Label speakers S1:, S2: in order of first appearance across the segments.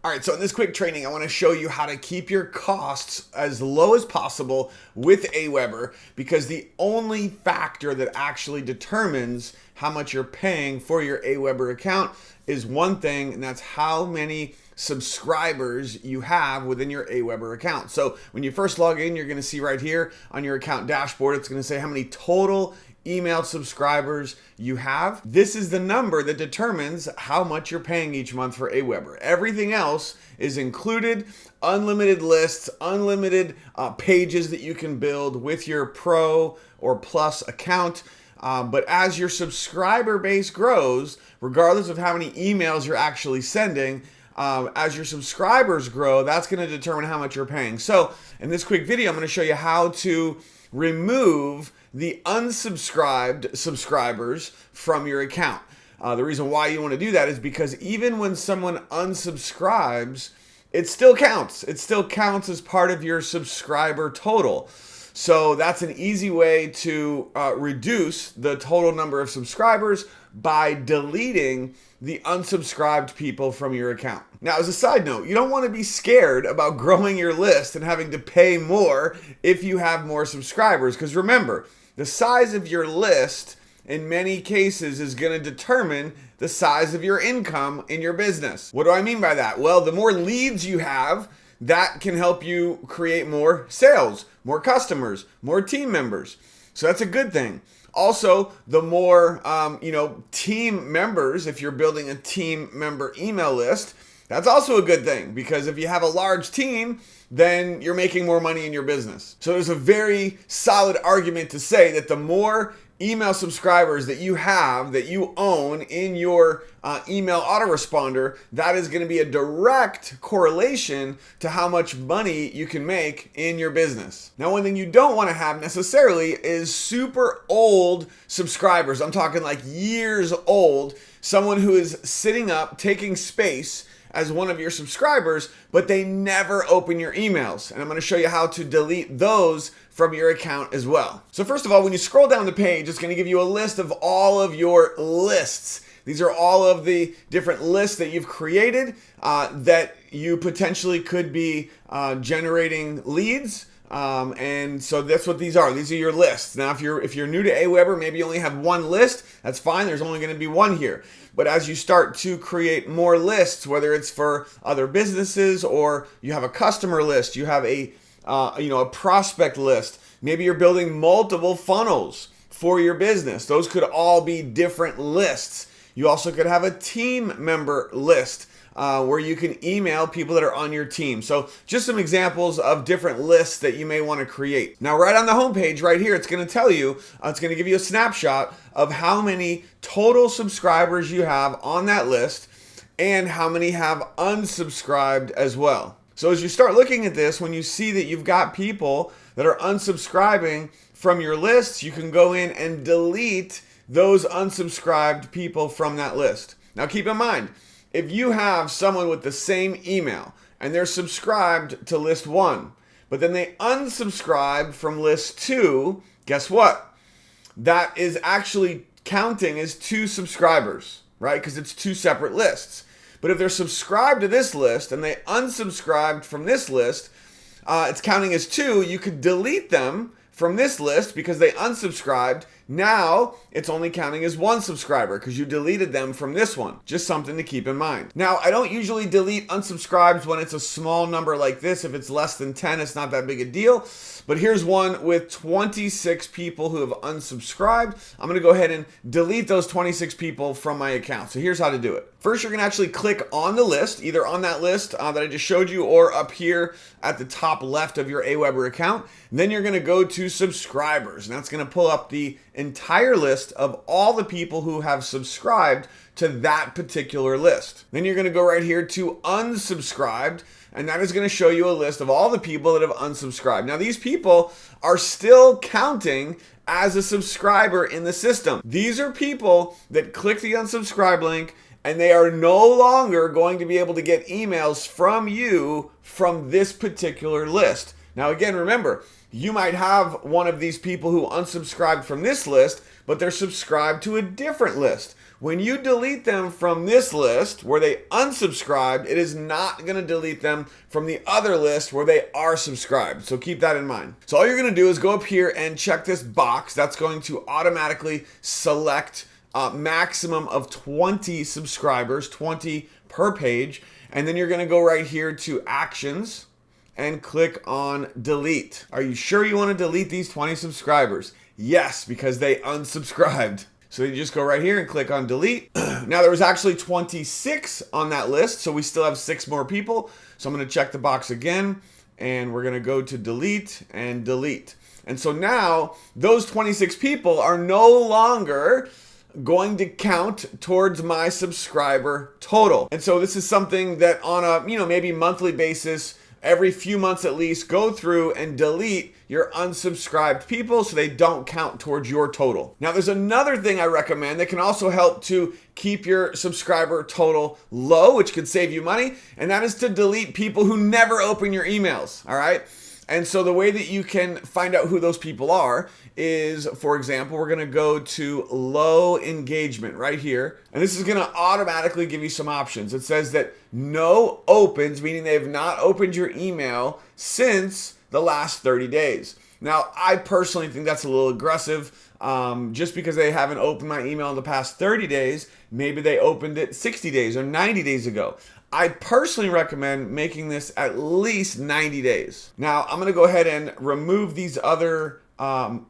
S1: All right, so in this quick training, I want to show you how to keep your costs as low as possible with Aweber, because the only factor that actually determines how much you're paying for your Aweber account is one thing, and that's how many subscribers you have within your Aweber account. So when you first log in, you're going to see right here on your account dashboard, it's going to say how many total email subscribers you have. This is the number that determines how much you're paying each month for Aweber. Everything else is included, unlimited lists, unlimited pages that you can build with your Pro or Plus account. But as your subscriber base grows, regardless of how many emails you're actually sending, as your subscribers grow, that's going to determine how much you're paying. So in this quick video, I'm going to show you how to remove the unsubscribed subscribers from your account. The reason why you want to do that is because even when someone unsubscribes, it still counts. It still counts as part of your subscriber total. So that's an easy way to reduce the total number of subscribers by deleting the unsubscribed people from your account. Now, as a side note, you don't want to be scared about growing your list and having to pay more if you have more subscribers, because remember, the size of your list in many cases is going to determine the size of your income in your business. What do I mean by that? Well, the more leads you have, that can help you create more sales, more customers, more team members. So that's a good thing. Also, the more team members, if you're building a team member email list, that's also a good thing, because if you have a large team, then you're making more money in your business. So there's a very solid argument to say that the more email subscribers that you have, that you own in your email autoresponder, that is going to be a direct correlation to how much money you can make in your business. Now, one thing you don't want to have necessarily is super old subscribers. I'm talking like years old, someone who is sitting up, taking space as one of your subscribers, but they never open your emails. And I'm going to show you how to delete those from your account as well. So first of all, when you scroll down the page, it's going to give you a list of all of your lists. These are all of the different lists that you've created that you potentially could be generating leads. And so that's what these are. These are your lists. Now, if you're new to Aweber, maybe you only have one list. That's fine. There's only going to be one here. But as you start to create more lists, whether it's for other businesses or you have a customer list, you have a prospect list. Maybe you're building multiple funnels for your business. Those could all be different lists. You also could have a team member list where you can email people that are on your team. So just some examples of different lists that you may want to create. Now, right on the homepage right here, it's going to tell you, it's going to give you a snapshot of how many total subscribers you have on that list and how many have unsubscribed as well. So as you start looking at this, when you see that you've got people that are unsubscribing from your lists, you can go in and delete those unsubscribed people from that list. Now, keep in mind, if you have someone with the same email and they're subscribed to list 1, but then they unsubscribe from list 2, guess what? That is actually counting as 2 subscribers, right? Because it's 2 separate lists. But if they're subscribed to this list and they unsubscribed from this list, it's counting as 2. You could delete them from this list because they unsubscribed. Now it's only counting as 1 subscriber because you deleted them from this one. Just something to keep in mind. Now, I don't usually delete unsubscribes when it's a small number like this. If it's less than 10, it's not that big a deal. But here's one with 26 people who have unsubscribed. I'm going to go ahead and delete those 26 people from my account. So here's how to do it. First, you're going to actually click on the list, either on that list that I just showed you or up here at the top left of your Aweber account. And then you're going to go to subscribers, and that's going to pull up the entire list of all the people who have subscribed to that particular list. Then you're going to go right here to unsubscribed, and that is going to show you a list of all the people that have unsubscribed. Now, these people are still counting as a subscriber in the system. These are people that click the unsubscribe link, and they are no longer going to be able to get emails from you from this particular list. Now, again, remember, you might have one of these people who unsubscribed from this list, but they're subscribed to a different list. When you delete them from this list where they unsubscribed, it is not going to delete them from the other list where they are subscribed. So keep that in mind. So all you're going to do is go up here and check this box. That's going to automatically select maximum of 20 subscribers, 20 per page. And then you're going to go right here to actions and click on delete. Are you sure you want to delete these 20 subscribers? Yes, because they unsubscribed. So you just go right here and click on delete. Now there was actually 26 on that list, so we still have 6 more people. So I'm going to check the box again, and we're going to go to delete and delete. And so now those 26 people are no longer going to count towards my subscriber total. And so this is something that on a, maybe monthly basis, every few months at least, go through and delete your unsubscribed people so they don't count towards your total. Now, there's another thing I recommend that can also help to keep your subscriber total low, which could save you money, and that is to delete people who never open your emails, all right? And so the way that you can find out who those people are is, for example, we're going to go to low engagement right here. And this is going to automatically give you some options. It says that no opens, meaning they have not opened your email since the last 30 days. Now, I personally think that's a little aggressive. Just because they haven't opened my email in the past 30 days, maybe they opened it 60 days or 90 days ago. I personally recommend making this at least 90 days. Now, I'm going to go ahead and remove these other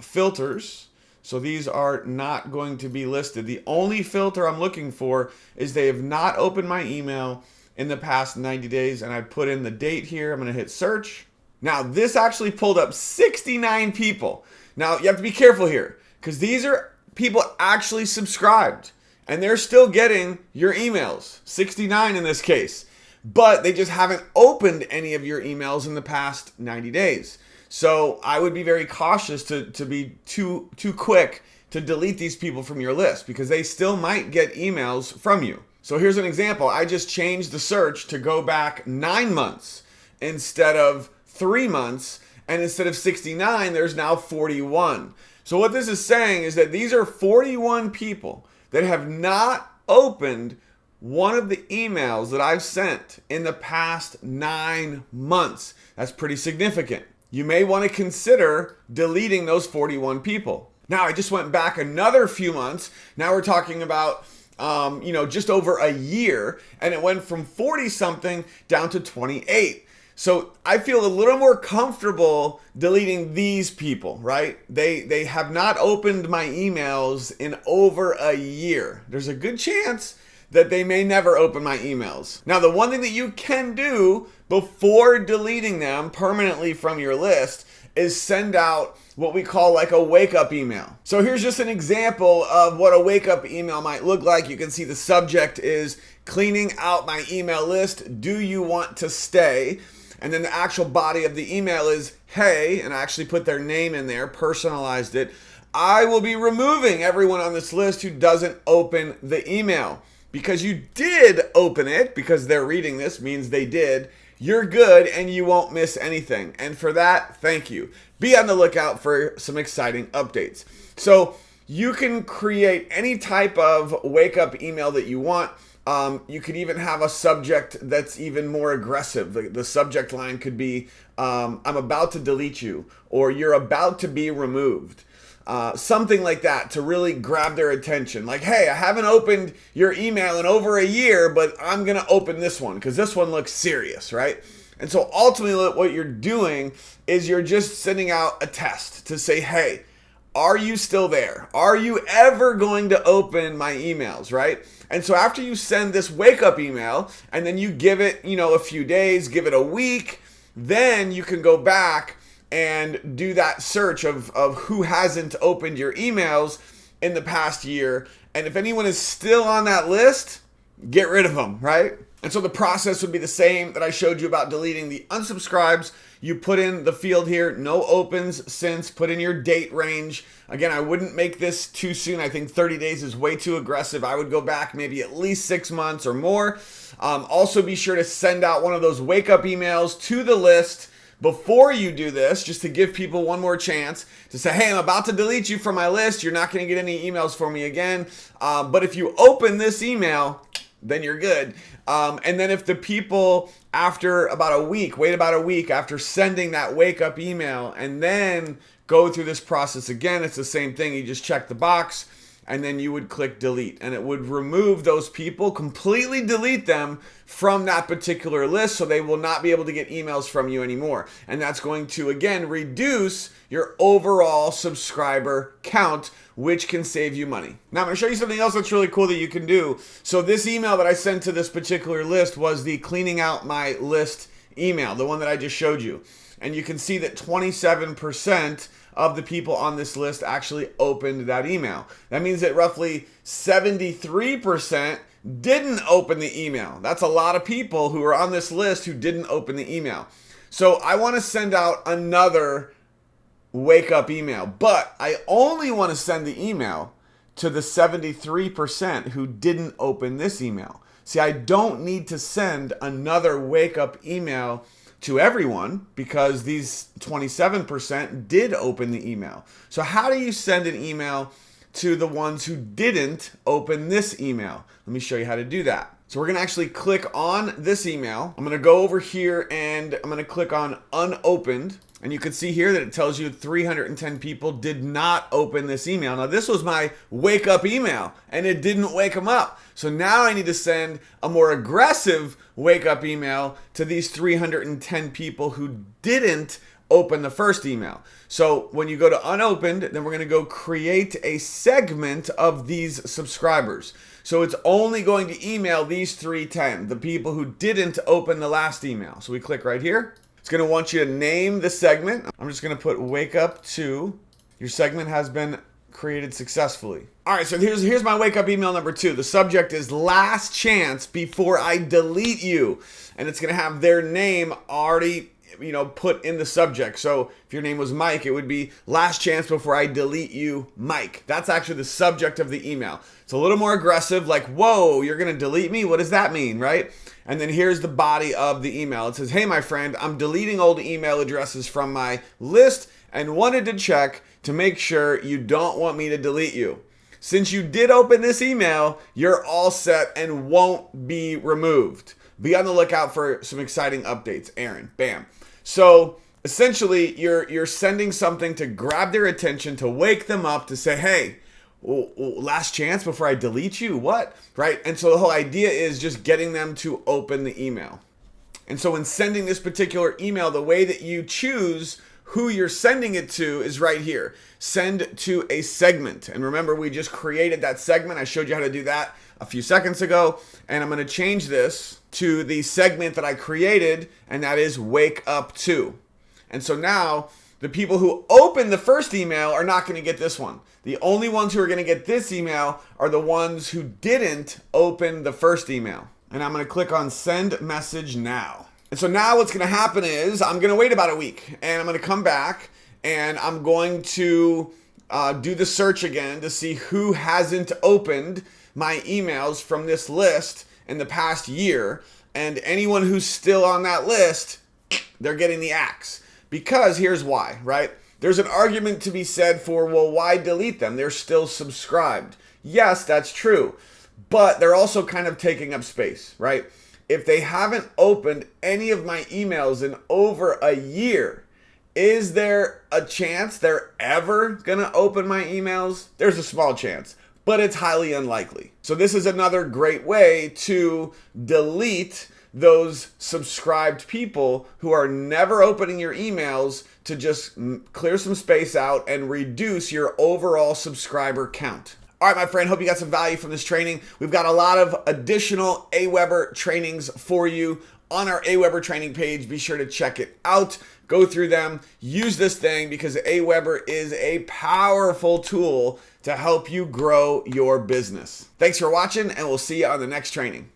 S1: filters. So these are not going to be listed. The only filter I'm looking for is they have not opened my email in the past 90 days. And I put in the date here. I'm going to hit search. Now, this actually pulled up 69 people. Now, you have to be careful here because these are people actually subscribed. And they're still getting your emails, 69 in this case, but they just haven't opened any of your emails in the past 90 days. So I would be very cautious to be too quick to delete these people from your list because they still might get emails from you. So here's an example. I just changed the search to go back 9 months instead of 3 months. And instead of 69, there's now 41. So what this is saying is that these are 41 people that have not opened one of the emails that I've sent in the past 9 months. That's pretty significant. You may want to consider deleting those 41 people. Now, I just went back another few months. Now we're talking about, just over a year, and it went from 40 something down to 28. So I feel a little more comfortable deleting these people, right? They have not opened my emails in over a year. There's a good chance that they may never open my emails. Now, the one thing that you can do before deleting them permanently from your list is send out what we call like a wake-up email. So here's just an example of what a wake-up email might look like. You can see the subject is cleaning out my email list. Do you want to stay? And then the actual body of the email is, hey, and I actually put their name in there, personalized it. I will be removing everyone on this list who doesn't open the email. Because you did open it, because they're reading this, means they did. You're good and you won't miss anything. And for that, thank you. Be on the lookout for some exciting updates. So you can create any type of wake-up email that you want. You could even have a subject that's even more aggressive. The subject line could be, I'm about to delete you, or you're about to be removed. Something like that to really grab their attention. Like, hey, I haven't opened your email in over a year, but I'm going to open this one because this one looks serious, right? And so ultimately what you're doing is you're just sending out a test to say, hey, are you still there? Are you ever going to open my emails, right? And so after you send this wake-up email and then you give it, a few days, give it a week, then you can go back and do that search of who hasn't opened your emails in the past year. And if anyone is still on that list, get rid of them, right? And so the process would be the same that I showed you about deleting the unsubscribes. You put in the field here, no opens since, put in your date range. Again, I wouldn't make this too soon. I think 30 days is way too aggressive. I would go back maybe at least 6 months or more. Also be sure to send out one of those wake up emails to the list before you do this, just to give people one more chance to say, hey, I'm about to delete you from my list. You're not going to get any emails from me again. But if you open this email, then you're good. And then if the people after about a week, wait about a week after sending that wake up email and then go through this process again, it's the same thing. You just check the box and then you would click delete and it would remove those people, completely delete them from that particular list so they will not be able to get emails from you anymore. And that's going to, again, reduce your overall subscriber count, which can save you money. Now I'm going to show you something else that's really cool that you can do. So this email that I sent to this particular list was the cleaning out my list email, the one that I just showed you. And you can see that 27% of the people on this list actually opened that email. That means that roughly 73% didn't open the email. That's a lot of people who are on this list who didn't open the email. So I want to send out another wake up email, but I only want to send the email to the 73% who didn't open this email. See, I don't need to send another wake up email to everyone because these 27% did open the email. So how do you send an email to the ones who didn't open this email? Let me show you how to do that. So we're going to actually click on this email. I'm going to go over here and I'm going to click on unopened. And you can see here that it tells you 310 people did not open this email. Now this was my wake up email and it didn't wake them up. So now I need to send a more aggressive wake up email to these 310 people who didn't open the first email. So when you go to unopened, then we're going to go create a segment of these subscribers. So it's only going to email these 310, the people who didn't open the last email. So we click right here. It's going to want you to name the segment. I'm just going to put wake up to. Your segment has been created successfully. All right, so here's my wake up email number 2. The subject is last chance before I delete you. And it's going to have their name already, put in the subject. So if your name was Mike, it would be last chance before I delete you, Mike. That's actually the subject of the email. It's a little more aggressive, like, whoa, you're going to delete me? What does that mean, right? And then here's the body of the email. It says, hey, my friend, I'm deleting old email addresses from my list and wanted to check to make sure you don't want me to delete you. Since you did open this email, you're all set and won't be removed. Be on the lookout for some exciting updates, Aaron. Bam. So essentially, you're sending something to grab their attention, to wake them up, to say, hey, last chance before I delete you? What? Right? And so the whole idea is just getting them to open the email. And so when sending this particular email, the way that you choose who you're sending it to is right here. Send to a segment. And remember, we just created that segment. I showed you how to do that a few seconds ago. And I'm going to change this to the segment that I created, and that is wake up to. And so now the people who opened the first email are not going to get this one. The only ones who are going to get this email are the ones who didn't open the first email. And I'm going to click on send message now. And so now what's going to happen is I'm going to wait about a week and I'm going to come back and I'm going to do the search again to see who hasn't opened my emails from this list in the past year. And anyone who's still on that list, they're getting the axe. Because here's why, right? There's an argument to be said for, well, why delete them? They're still subscribed. Yes, that's true. But they're also kind of taking up space, right? If they haven't opened any of my emails in over a year, is there a chance they're ever going to open my emails? There's a small chance, but it's highly unlikely. So this is another great way to delete those subscribed people who are never opening your emails, to just clear some space out and reduce your overall subscriber count. All right, my friend, hope you got some value from this training. We've got a lot of additional Aweber trainings for you on our Aweber training page. Be sure to check it out. Go through them. Use this thing because Aweber is a powerful tool to help you grow your business. Thanks for watching, and we'll see you on the next training.